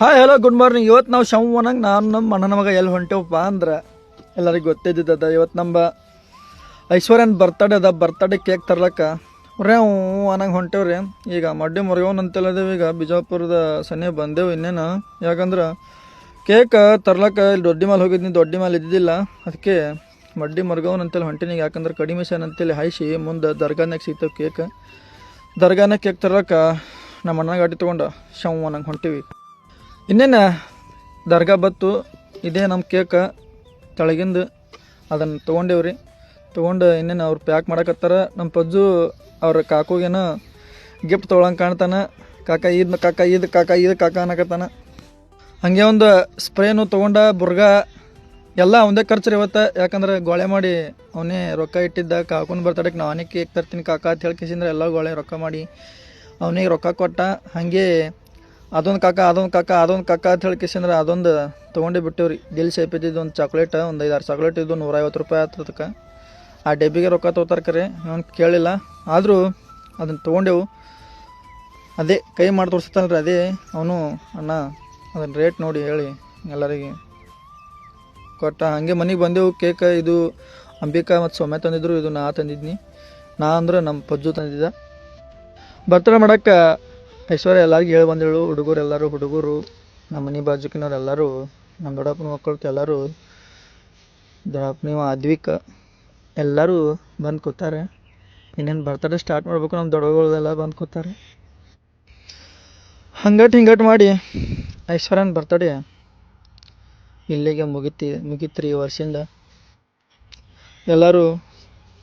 Hi hello good morning. ಇವತ್ತು ನಾವು ಶಂವನಂಗೆ ನಾನು ನಮ್ಮ ಅಣ್ಣನ ಮಗ ಎಲ್ಲಿ ಹೊಂಟೇವಪ್ಪ ಅಂದ್ರೆ ಎಲ್ಲರಿಗೆ ಗೊತ್ತಿದ್ದದ. ಇವತ್ತು ನಮ್ಮ ಐಶ್ವರ್ಯನ ಬರ್ತಡೇ ಅದ. ಬರ್ತಡೇ ಕೇಕ್ ತರ್ಲಕ್ಕ ರೇವು ಅನ್ನಂಗೆ ಹೊಂಟೇವ್ರಿ. ಈಗ ಮಡ್ಡಿ ಮುರಿಯೋನ್ ಅಂತೇಳಿದೇವು. ಈಗ ಬಿಜಾಪುರದ ಸನ್ನೆ ಬಂದೆವು ಇನ್ನೇನು. ಯಾಕಂದ್ರೆ ಕೇಕ್ ತರ್ಲಕ್ಕ ಇಲ್ಲಿ ದೊಡ್ಡಿ ಮೇಲೆ ಹೋಗಿದ್ನಿ, ದೊಡ್ಡಿ ಮೇಲೆ ಇದ್ದಿದ್ದಿಲ್ಲ. ಅದಕ್ಕೆ ಮಡ್ಡಿ ಮರ್ಗೋನ್ ಅಂತೇಳಿ ಹೊಂಟೀನಿ. ಯಾಕಂದ್ರೆ ಕಡಿಮೆ ಶಾನ್ ಅಂತೇಳಿ ಹಾಯಿಸಿ ಮುಂದೆ ದರ್ಗಾನಾಗ ಸಿಗ್ತೇವೆ ಕೇಕ್. ದರ್ಗಾನಾಗ ಕೇಕ್ ತರ್ಲಕ್ಕ ನಮ್ಮ ಅಣ್ಣ ಗಾಡಿ ತೊಗೊಂಡು ಶಂವನಂಗೆ ಹೊಂಟೀವಿ. ಇನ್ನೇನು ದರ್ಗಾ ಬತ್ತು. ಇದೇ ನಮ್ಮ ಕೇಕ ತೆಳಗಿಂದು ಅದನ್ನು ತೊಗೊಂಡೇವ್ರಿ. ತೊಗೊಂಡು ಇನ್ನೇನು ಅವ್ರು ಪ್ಯಾಕ್ ಮಾಡಕತ್ತಾರ. ನಮ್ಮ ಪಜ್ಜು ಅವ್ರ ಕಾಕೋಗೇನೋ ಗಿಫ್ಟ್ ತೊಗೊಳಂಗೆ ಕಾಣ್ತಾನೆ. ಕಾಕ ಈದ್ ಕಾಕ ಈದ್ ಕಾಕ ಈದ್ ಕಾಕ ಅನ್ನಕತ್ತಾನ. ಹಾಗೆ ಒಂದು ಸ್ಪ್ರೇನು ತೊಗೊಂಡ ಬುರ್ಗ ಎಲ್ಲ ಒಂದೇ ಖರ್ಚು ರೀ ಇವತ್ತು. ಯಾಕಂದ್ರೆ ಗೋಳೆ ಮಾಡಿ ಅವನೇ ರೊಕ್ಕ ಇಟ್ಟಿದ್ದ. ಕಾಕನ ಬರ್ತಡೇಗೆ ನಾನೇ ಕೇಕ್ ತರ್ತೀನಿ ಕಾಕ ಅಂತ ಹೇಳ್ಕೇಸಿಂದ್ರೆ ಎಲ್ಲ ಗೋಳೆ ರೊಕ್ಕ ಮಾಡಿ ಅವನಿಗೆ ರೊಕ್ಕ ಕೊಟ್ಟ. ಹಾಗೆ ಅದೊಂದು ಕಾಕ ಅಂತ ಹೇಳ್ಕೇಸಂದ್ರೆ ಅದೊಂದು ತೊಗೊಂಡೇ ಬಿಟ್ಟೇವ್ರಿ. ದಿಲ್ ಶೇಪ್ ಇದ್ದಿದ್ದು ಒಂದು ಚಾಕ್ಲೇಟ್, ಒಂದು 5-6 ಚಾಕ್ಲೇಟ್ ಇದ್ದು 150 ರೂಪಾಯಿ ಆಗ್ತದಕ್ಕೆ. ಆ ಡಬ್ಬಿಗೆ ರೊಕ್ಕ ತೊಗೋತಾರೆ ಕರೆ, ಅವನು ಕೇಳಿಲ್ಲ. ಆದರೂ ಅದನ್ನು ತೊಗೊಂಡೆವು. ಅದೇ ಕೈ ಮಾಡಿ ತೋರಿಸ್ತಾನಲ್ರಿ, ಅದೇ ಅವನು ಅಣ್ಣ ಅದನ್ನು ರೇಟ್ ನೋಡಿ ಹೇಳಿ ಎಲ್ಲರಿಗೆ ಕೊಟ್ಟ. ಹಾಗೆ ಮನೆಗೆ ಬಂದೆವು. ಕೇಕ್ ಇದು ಅಂಬಿಕಾ ಮತ್ತು ಸೌಮ್ಯ ತಂದಿದ್ರು, ಇದು ನಾ ತಂದಿದ್ನಿ. ನಾ ಅಂದ್ರೆ ನಮ್ಮ ಪಜ್ಜು ತಂದಿದ್ದ. ಬರ್ತಡೇ ಮಾಡೋಕ್ಕೆ ಐಶ್ವರ್ಯ ಎಲ್ಲರಿಗೂ ಹೇಳಿ ಬಂದೇಳು. ಹುಡುಗರು ನಮ್ಮ ಮನೆ ಬಾಜುಕಿನವ್ರು ಎಲ್ಲರೂ, ನಮ್ಮ ದೊಡ್ಡಪ್ಪನ ಮಕ್ಕಳು ಎಲ್ಲರೂ, ದೊಡ್ಡಪ್ಪನಿವ ಅದ್ವಿಕ್ ಎಲ್ಲರೂ ಬಂದು ಕೂತಾರೆ. ಇನ್ನೇನು ಬರ್ತಡೇ ಸ್ಟಾರ್ಟ್ ಮಾಡಬೇಕು. ನಮ್ಮ ದೊಡ್ಡಗಳೆಲ್ಲ ಬಂದು ಕೂತಾರೆ. ಹಿಂಗಟ್ಟು ಮಾಡಿ ಐಶ್ವರ್ಯನ ಬರ್ತಡೇ ಇಲ್ಲಿಗೆ ಮುಗಿತ್ರಿ ಈ ವರ್ಷದಿಂದ. ಎಲ್ಲರೂ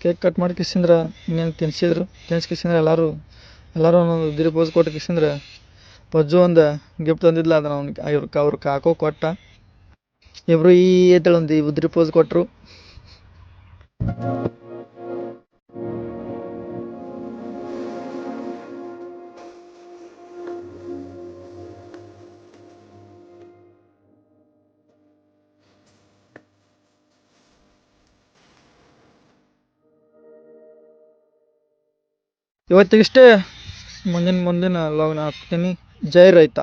ಕೇಕ್ ಕಟ್ ಮಾಡಿ ಕಿಸಿಂದ್ರೆ ಇನ್ನೇನು ತಿನ್ಸ್ಕಿಸಿಂದ್ರೆ ಎಲ್ಲರೂ ಒಂದೊಂದು ಉದ್ರಿ ಪೋಸ್ ಕೊಟ್ಟು ಕಿಸಿಂದ್ರೆ ಪಜ್ಜು ಒಂದು ಗಿಫ್ಟ್ ತಂದಿದ್ಲ. ಅದನ್ನು ಅವ್ರ ಕಾಕೋ ಕೊಟ್ಟ. ಇಬ್ಬರು ಈ ಅಂತೇಳಿ ಒಂದು ಉದ್ರಿ ಪೋಸ್ ಕೊಟ್ಟರು. ಇವತ್ತಿಗಿಷ್ಟೇ. ಮುಂದಿನ ಲಾಗ್ನ ಹಾಕ್ತೀನಿ. ಜೈ ರೈತ.